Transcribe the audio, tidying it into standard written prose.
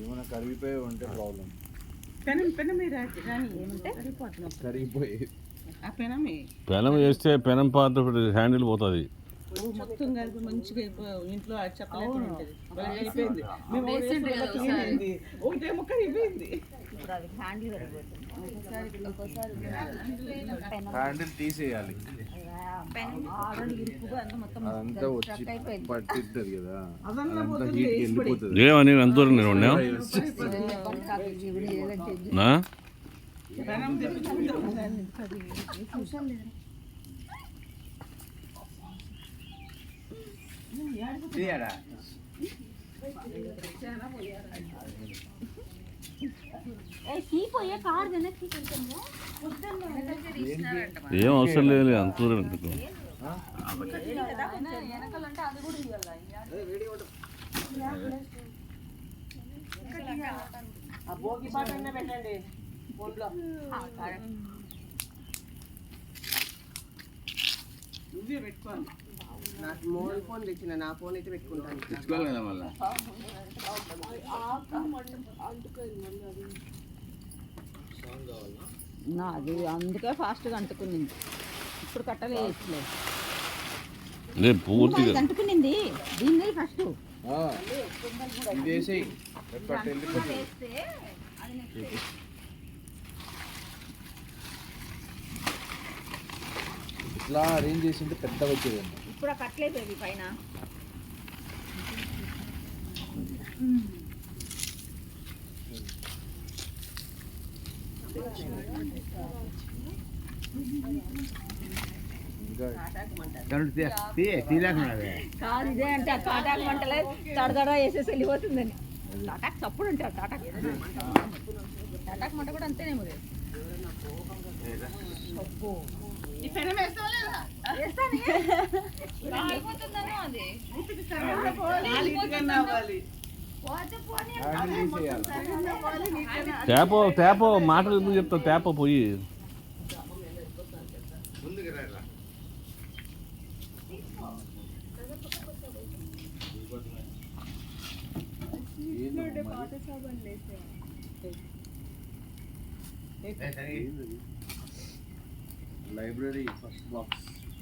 ఏమైనా కరిగిపోయి ఉంటే ప్రాబ్లం. కరిగిపోయి పెనం వేస్తే పెనం పాత్ర హ్యాండిల్ పోతుంది. మొత్తం కలిపి మంచిగా ఇంట్లో చెప్పలేదు ఒకటే ముక్క అయిపోయింది. హ్యాండిల్ తీసేయాలి, అదంతా వచ్చి పట్టిద్ది కదా, అదంతా హీట్ వెళ్ళిపోతుంది. ఏమని ఎంత దూరం నేను ఉన్నా ఏం అవసరం లేదు, అంత దూరం ఎందుకు. నువ్వే పెట్టుకోవాలి. నాకు మోడల్ ఫోన్ తెచ్చిన, నా ఫోన్ అయితే పెట్టుకుంటాను. తెచ్చుకోవాలి కదా మళ్ళీ. అది అందుకే ఫాస్ట్గా అంటుకునింది. ఇప్పుడు కట్టలేదు పూర్తిగా అంటుకునింది. దీన్ని ఫస్ట్ ఇట్లా అరేంజ్ చేసింటే పెద్దగా వచ్చేదండి. ఇప్పుడు కట్టలేదు అవి పైన. కాదు ఇదే అంటే తాటాకు మంటలే తడదడ వేసేసి వెళ్ళిపోతుందని. తాటాకు చప్పుడు అంటారు. తాటాకు మంట కూడా అంతేనేమో. తేపో మాటలు ఎందుకు చెప్తావు? తేప పోయి లైబ్రరీ ఫస్ట్ బాక్స్